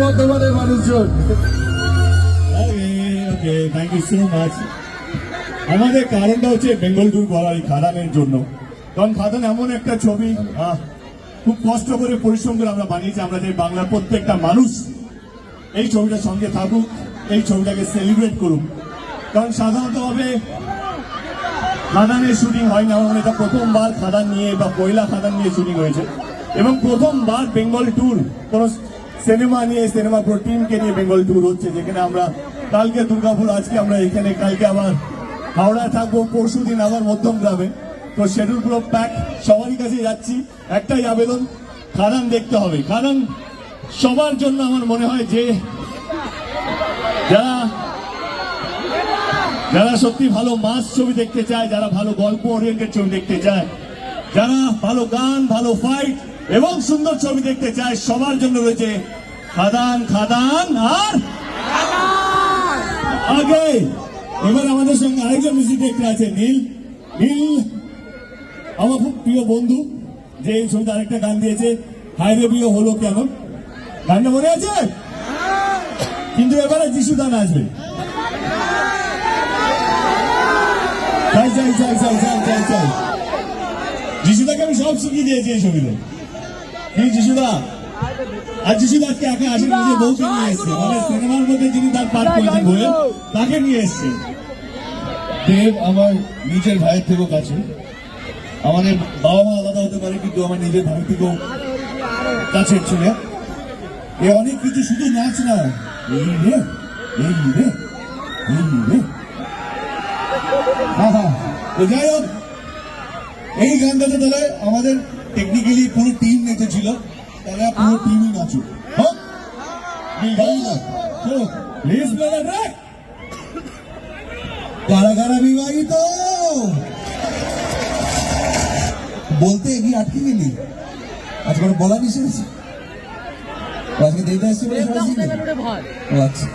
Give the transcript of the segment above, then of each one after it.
বর্ধমানের মানুষজন। ওকে, thank you so much. আমাদের কারণটা হচ্ছে বেঙ্গল ট্যুর করার এই খাদানের জন্য, কারণ খাদান এমন একটা ছবি খুব কষ্ট করে পরিশ্রম করে আমরা বানিয়েছি। আমরা চাই বাংলার প্রত্যেকটা মানুষ এই ছবিটার সঙ্গে থাকুক, এই ছবিটাকে সেলিব্রেট করুক। কারণ সাধারণতভাবে খাদানের শুটিং হয় না, মানে এটা প্রথমবার খাদান নিয়ে বা পয়লা খাদান নিয়ে শুটিং হয়েছে, এবং প্রথমবার বেঙ্গল ট্যুর কোন সিনেমা নিয়ে, সিনেমা পুরো টিমকে নিয়ে বেঙ্গল ট্যুর হচ্ছে, যেখানে আমরা কালকে দুর্গাপুর, আজকে আমরা এখানে, কালকে আবার হাওড়ায় থাকবো, পরশু দিন আবার মধ্যমগ্রামে। তো শিডিউল পুরো প্যাক, সবারই কাছে যাচ্ছি, একটাই আবেদন, খাদান দেখতে হবে। খাদান সবার জন্য আমার মনে হয় যে যারা সত্যি ভালো মাস ছবি দেখতে চায়, যারা ভালো গল্প ওরিয়েন্টেড ছবি দেখতে চায়, যারা ভালো গান, ভালো ফাইট এবং সুন্দর ছবি দেখতে চায়, সবার জন্য রয়েছে খাদান। খাদান আর আগে। এবার আমাদের সঙ্গে আরেকজন মিউজিক ডিরেক্টর আছে, নীল। নীল আমার খুব প্রিয় বন্ধু, যে এই ছবিতে আরেকটা গান দিয়েছে, হায়রে বিয়ে হলো কেন, গানটা মনে আছে? কিন্তু এবারে যিশু দান আসবে। যিশুদাকে আমি সব শিখিয়ে দিয়েছি এই ছবিতে। যিশুদা, আর যিশুদা আজকে একা আসেন, নিজের বউকে নিয়ে এসছে, মানে সিনেমার মধ্যে যিনি তার পাঠ করেছেন বইয়ে, তাকে নিয়ে এসছে। দেব আমার নিজের ভাইয়ের থেকেও কাছে। আমাদের বাবা মা আলাদা হতে পারে, কিন্তু আমার নিজের ভাই থেকেও কাছের ছিল। এ অনেক কিছু, শুধু নাচ না, এই রে এই রে এই রে। তো যাই হোক, এই গানটাতে তাহলে আমাদের টেকনিক্যালি পুরো টিম নেচেছিল, তাহলে পুরো টিমই নাচুক। কারা কারা বিবাহিত বলতে এগিয়ে আটকে গেলি, আজকে বলা নিষেধ আছে, আজকে দেখতে আসছে। আচ্ছা,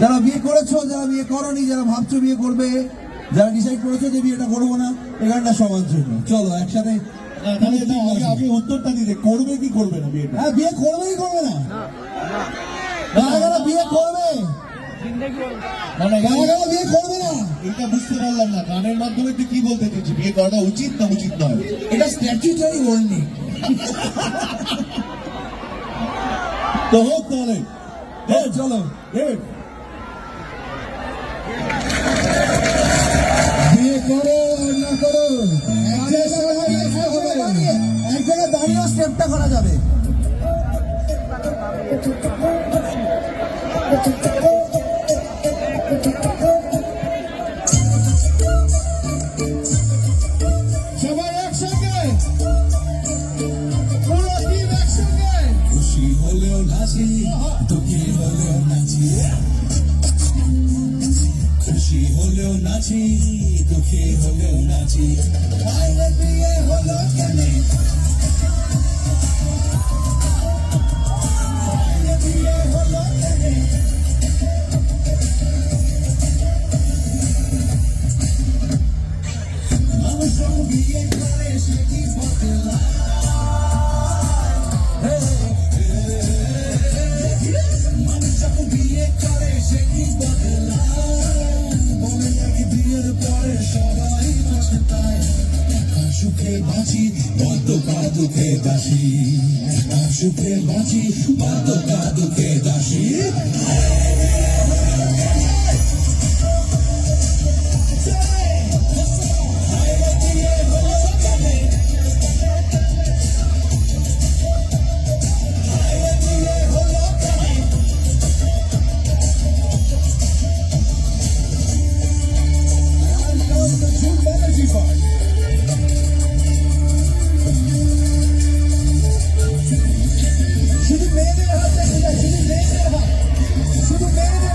যারা বিয়ে করেছো, যারা বিয়ে করোনি, যারা ভাবছো বিয়ে করবে, যারা ডিসাইড করেছো যে বিয়েটা করবো না, এই গানটা সবার জন্য। চলো একসাথে আগে উত্তরটা দিতে, করবে কি করবে না বিয়েটা? হ্যাঁ, বিয়ে করবে কি করবে না? বিয়ে করবে, বিয়ে করবে না, এটা বুঝতে পারলাম না। গানের মাধ্যমে তুই কি বলতে চাইছিস, বিয়ে করাটা উচিত না উচিত নয়? এটা স্ট্যাচুটারি ওয়ার্নিং। তো হোক তাহলে, চলো বিয়ে করো আর না করো, এক জায়গায় দাঁড়িয়েও স্টেপটা করা যাবে। সবাই একসঙ্গে, পুরো টিম একসঙ্গে। খুশি হলেও নাচি, দুঃখী হলেও নাচি, খুশি হলেও নাচি, দুঃখী হলেও নাচি। হায়রে বিয়ে হলো কেন, হায়রে বিয়ে হলো কেন, মানুষ বিয়ে করে সে কি বদলায়, মানুষ বিয়ে করে সে কি বদলায়, মনে লাগে বিয়ের পরে সবাই পছতায়। সুখে বাঁচি, বদ্ধকা দুঃখে দাসী, সুখে বাঁচি, বদ্ধকা দুঃখে দাসী। শুধু মেয়েদের হাতে, শুধু মেয়েদের হাত, শুধু মেয়েদের